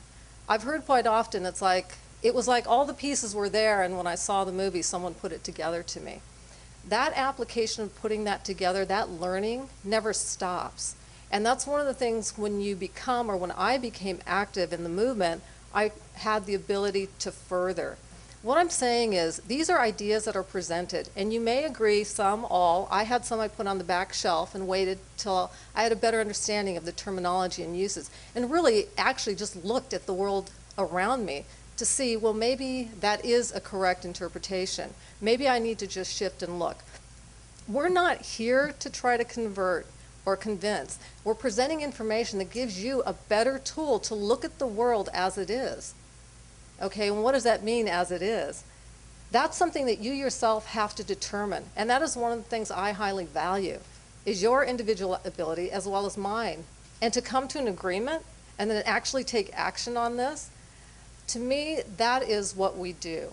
I've heard quite often it was like all the pieces were there, and when I saw the movie, someone put it together to me. That application of putting that together, that learning, never stops. And that's one of the things when you become, or when I became active in the movement, I had the ability to further. What I'm saying is, these are ideas that are presented, and you may agree, some, all. I had some I put on the back shelf and waited till I had a better understanding of the terminology and uses, and really actually just looked at the world around me to see, well, maybe that is a correct interpretation. Maybe I need to just shift and look. We're not here to try to convert or convince. We're presenting information that gives you a better tool to look at the world as it is. Okay, and what does that mean, as it is? That's something that you yourself have to determine, and that is one of the things I highly value, is your individual ability as well as mine. And to come to an agreement and then actually take action on this, to me, that is what we do.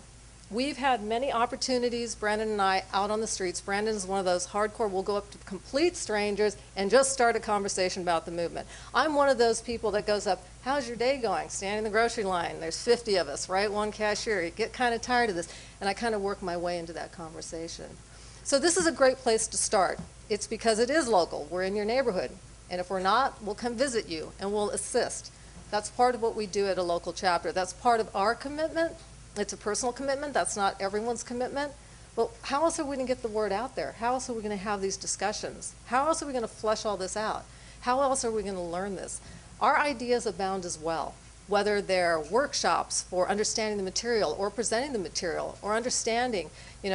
We've had many opportunities, Brandon and I, out on the streets. Brandon is one of those hardcore, we'll go up to complete strangers and just start a conversation about the movement. I'm one of those people that goes up, how's your day going? Standing in the grocery line, there's 50 of us, right? One cashier. You get kind of tired of this. And I kind of work my way into that conversation. So this is a great place to start. It's because it is local. We're in your neighborhood. And if we're not, we'll come visit you and we'll assist. That's part of what we do at a local chapter. That's part of our commitment. It's a personal commitment. That's not everyone's commitment. But how else are we going to get the word out there? How else are we going to have these discussions? How else are we going to flesh all this out? How else are we going to learn this? Our ideas abound as well, whether they're workshops for understanding the material or presenting the material or understanding,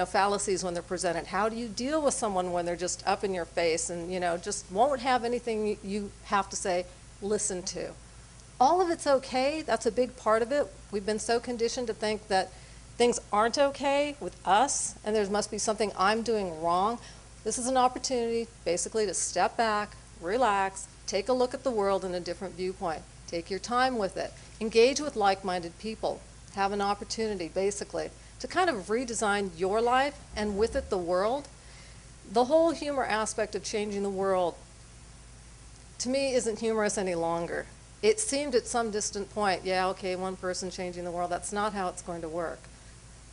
fallacies when they're presented. How do you deal with someone when they're just up in your face and, just won't have anything you have to say, listen to? All of it's okay. That's a big part of it. We've been so conditioned to think that things aren't okay with us and there must be something I'm doing wrong. This is an opportunity basically to step back, relax, take a look at the world in a different viewpoint. Take your time with it. Engage with like-minded people. Have an opportunity basically to kind of redesign your life and with it the world. The whole humor aspect of changing the world to me isn't humorous any longer. It seemed at some distant point, yeah, okay, one person changing the world. That's not how it's going to work.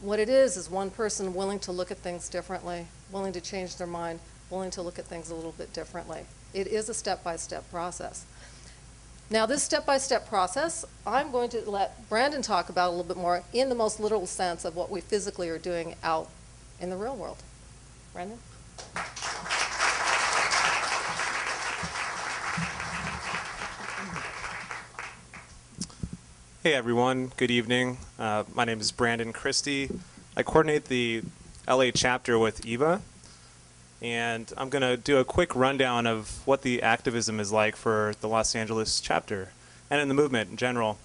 What it is one person willing to look at things differently, willing to change their mind, willing to look at things a little bit differently. It is a step-by-step process. Now, this step-by-step process, I'm going to let Brandon talk about a little bit more in the most literal sense of what we physically are doing out in the real world. Brandon? Hey everyone, good evening. My name is Brandon Christie. I coordinate the LA chapter with Eva, and I'm going to do a quick rundown of what the activism is like for the Los Angeles chapter and in the movement in general.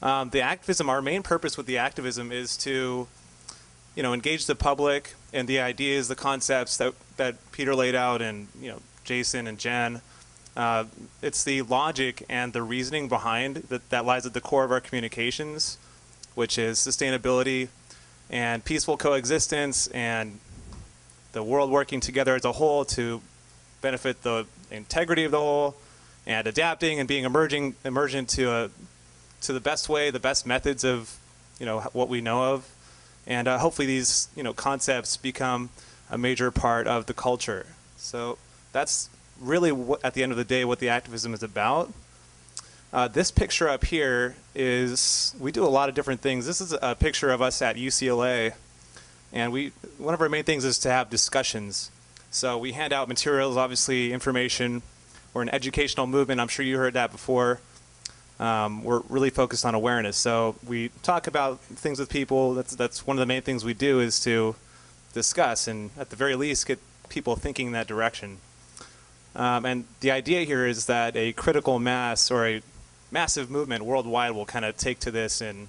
The activism, our main purpose with the activism is to, engage the public and the ideas, the concepts that Peter laid out and, Jason and Jen. It's the logic and the reasoning behind that lies at the core of our communications, which is sustainability and peaceful coexistence and the world working together as a whole to benefit the integrity of the whole and adapting and being emergent to the best way, the best methods of, what we know of, and hopefully these, concepts become a major part of the culture. So that's really at the end of the day what the activism is about. This picture up here is, we do a lot of different things. This is a picture of us at UCLA, and one of our main things is to have discussions. So we hand out materials, obviously information. We're an educational movement. I'm sure you heard that before. We're really focused on awareness. So we talk about things with people. That's one of the main things we do, is to discuss and at the very least get people thinking in that direction. And the idea here is that a critical mass or a massive movement worldwide will kind of take to this, and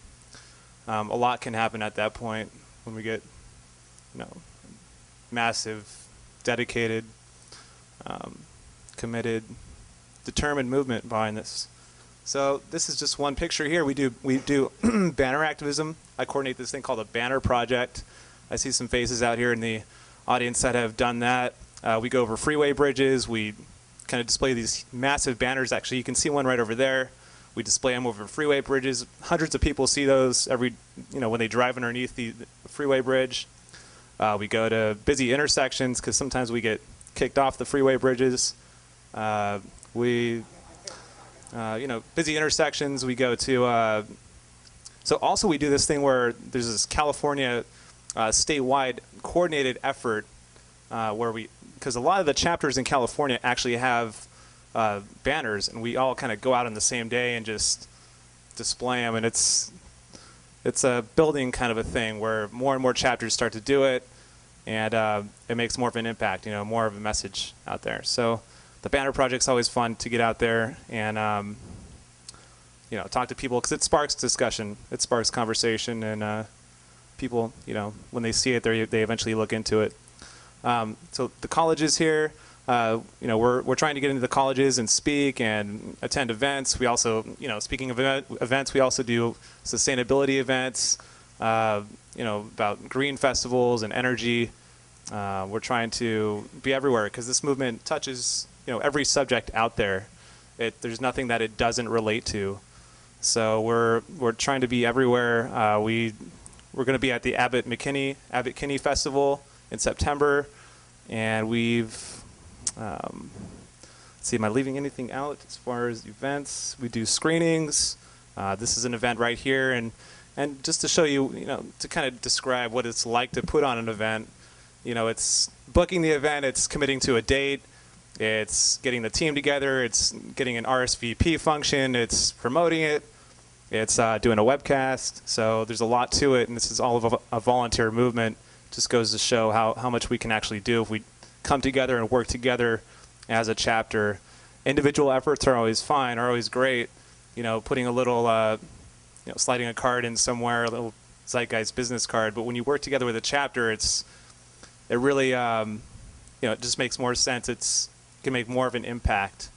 a lot can happen at that point when we get, massive, dedicated, committed, determined movement behind this. So this is just one picture here. We do banner activism. I coordinate this thing called a banner project. I see some faces out here in the audience that have done that. We go over freeway bridges. We kind of display these massive banners. Actually, you can see one right over there. We display them over freeway bridges. Hundreds of people see those when they drive underneath the freeway bridge. We go to busy intersections because sometimes we get kicked off the freeway bridges. Busy intersections. We go to. So also we do this thing where there's this California statewide coordinated effort where because a lot of the chapters in California actually have banners, and we all kind of go out on the same day and just display them, and it's a building kind of a thing where more and more chapters start to do it, and it makes more of an impact, more of a message out there. So the banner project's always fun to get out there and talk to people, because it sparks discussion, it sparks conversation, and people, when they see it, they eventually look into it. So the colleges here, we're trying to get into the colleges and speak and attend events. We also, speaking of events, we also do sustainability events, about green festivals and energy. We're trying to be everywhere because this movement touches, every subject out there. There's nothing that it doesn't relate to. So we're trying to be everywhere. We're going to be at the Abbott Kinney Festival in September, and we've let's see, am I leaving anything out as far as events? We do screenings. This is an event right here, and just to show you, to kind of describe what it's like to put on an event. It's booking the event, it's committing to a date, it's getting the team together, it's getting an RSVP function, it's promoting it, it's doing a webcast. So there's a lot to it, and this is all of a volunteer movement. Just goes to show how much we can actually do if we come together and work together as a chapter. Individual efforts are always fine, are always great. Putting a little, sliding a card in somewhere, a little Zeitgeist business card. But when you work together with a chapter, it really, it just makes more sense. It can make more of an impact.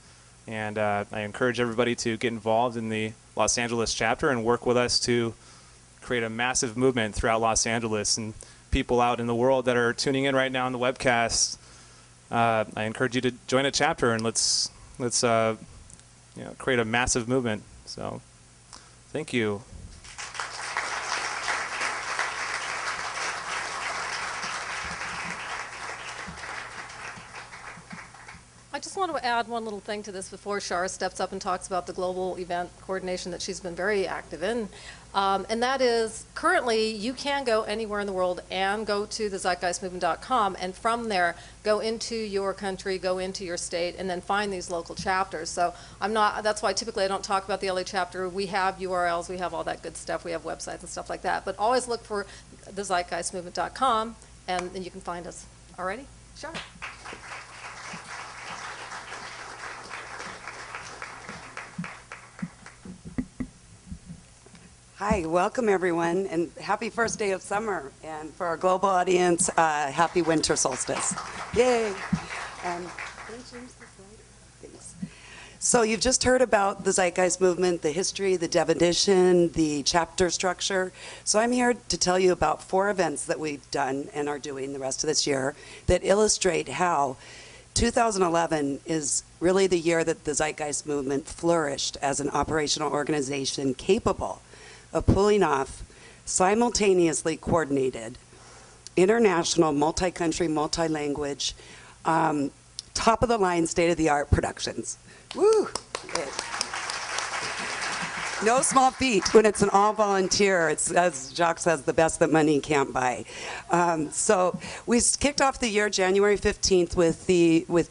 And I encourage everybody to get involved in the Los Angeles chapter and work with us to create a massive movement throughout Los Angeles. And people out in the world that are tuning in right now on the webcast, I encourage you to join a chapter, and let's create a massive movement. So thank you. I just want to add one little thing to this before Shara steps up and talks about the global event coordination that she's been very active in. And that is, currently, you can go anywhere in the world and go to the zeitgeistmovement.com, and from there, go into your country, go into your state, and then find these local chapters. So that's why typically I don't talk about the LA chapter. We have URLs, we have all that good stuff, we have websites and stuff like that. But always look for the zeitgeistmovement.com, and then you can find us. Alrighty? Sure. Hi, welcome everyone, and happy first day of summer. And for our global audience, happy winter solstice. Yay. Thanks. So you've just heard about the Zeitgeist movement, the history, the definition, the chapter structure. So I'm here to tell you about 4 events that we've done and are doing the rest of this year that illustrate how 2011 is really the year that the Zeitgeist movement flourished as an operational organization capable of pulling off simultaneously coordinated international, multi-country, multi-language, top-of-the-line, state-of-the-art productions. Woo! Good. No small feat when it's an all-volunteer. It's, as Jacques says, the best that money can't buy. So we kicked off the year January 15th with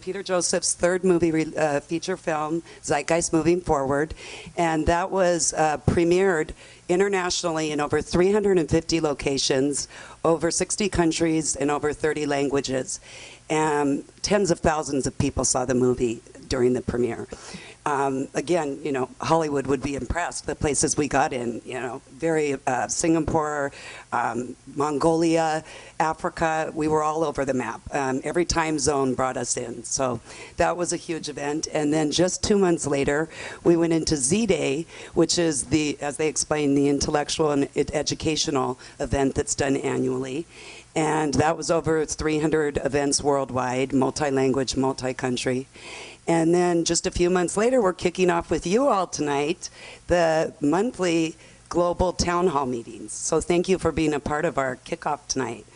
Peter Joseph's third movie feature film, Zeitgeist Moving Forward, and that was premiered internationally in over 350 locations, over 60 countries, and over 30 languages. And tens of thousands of people saw the movie during the premiere. Again, you know, Hollywood would be impressed, the places we got in, you know, Singapore, Mongolia, Africa, we were all over the map. Every time zone brought us in. So that was a huge event. And then just 2 months later, we went into Z-Day, which is the, as they explained, the intellectual and educational event that's done annually. And that was over 300 events worldwide, multi-language, multi-country. And then just a few months later, we're kicking off with you all tonight, the monthly global town hall meetings. So thank you for being a part of our kickoff tonight.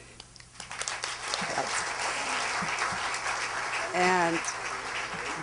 And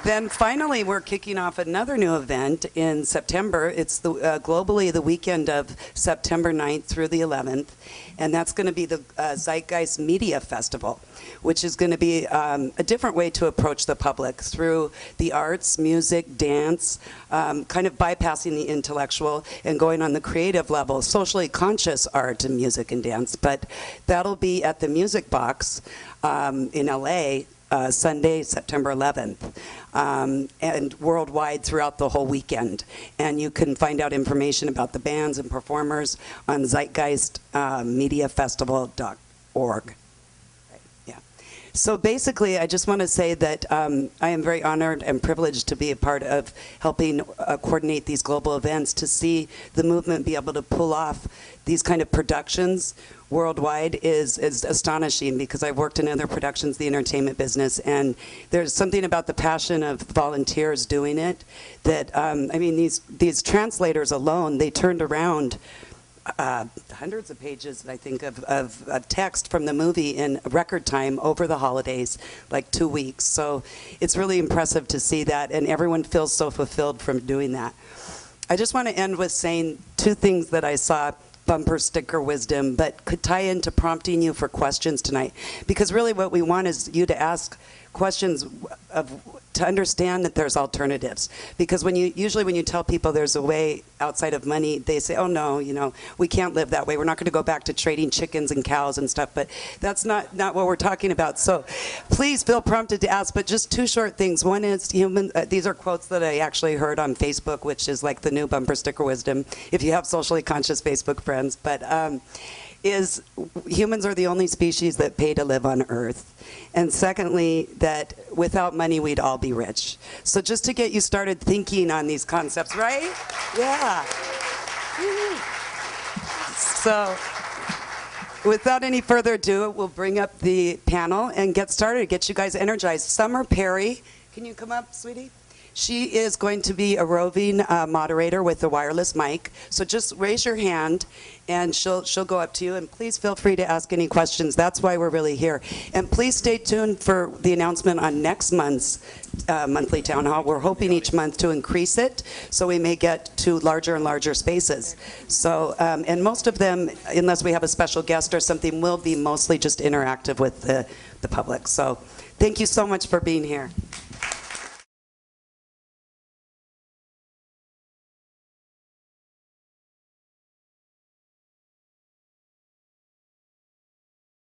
then finally, we're kicking off another new event in September. It's the, globally the weekend of September 9th through the 11th. And that's going to be the Zeitgeist Media Festival, which is going to be a different way to approach the public through the arts, music, dance, kind of bypassing the intellectual and going on the creative level, socially conscious art and music and dance. But that'll be at the Music Box in LA, Sunday, September 11th, and worldwide throughout the whole weekend. And you can find out information about the bands and performers on zeitgeistmediafestival.org. Yeah. So basically, I just want to say that I am very honored and privileged to be a part of helping coordinate these global events, to see the movement be able to pull off these kind of productions worldwide is astonishing, because I've worked in other productions, the entertainment business, and there's something about the passion of volunteers doing it that, I mean, these translators alone, they turned around hundreds of pages, I think, of text from the movie in record time over the holidays, like 2 weeks. So it's really impressive to see that, and everyone feels so fulfilled from doing that. I just want to end with saying two things that I saw, bumper sticker wisdom, but could tie into prompting you for questions tonight. Because really what we want is you to ask questions to understand that there's alternatives. Because usually when you tell people there's a way outside of money, they say, oh no, you know, we can't live that way. We're not going to go back to trading chickens and cows and stuff, but that's not what we're talking about. So please feel prompted to ask, but just two short things. One is these are quotes that I actually heard on Facebook, which is like the new bumper sticker wisdom, if you have socially conscious Facebook friends, but is humans are the only species that pay to live on Earth. And secondly, that without money, we'd all be rich. So just to get you started thinking on these concepts, right? Yeah. So without any further ado, we'll bring up the panel and get started, get you guys energized. Summer Perry, can you come up, sweetie? She is going to be a roving moderator with a wireless mic. So just raise your hand and she'll go up to you, and please feel free to ask any questions. That's why we're really here. And please stay tuned for the announcement on next month's monthly town hall. We're hoping each month to increase it, so we may get to larger and larger spaces. So, and most of them, unless we have a special guest or something, will be mostly just interactive with the public. So thank you so much for being here.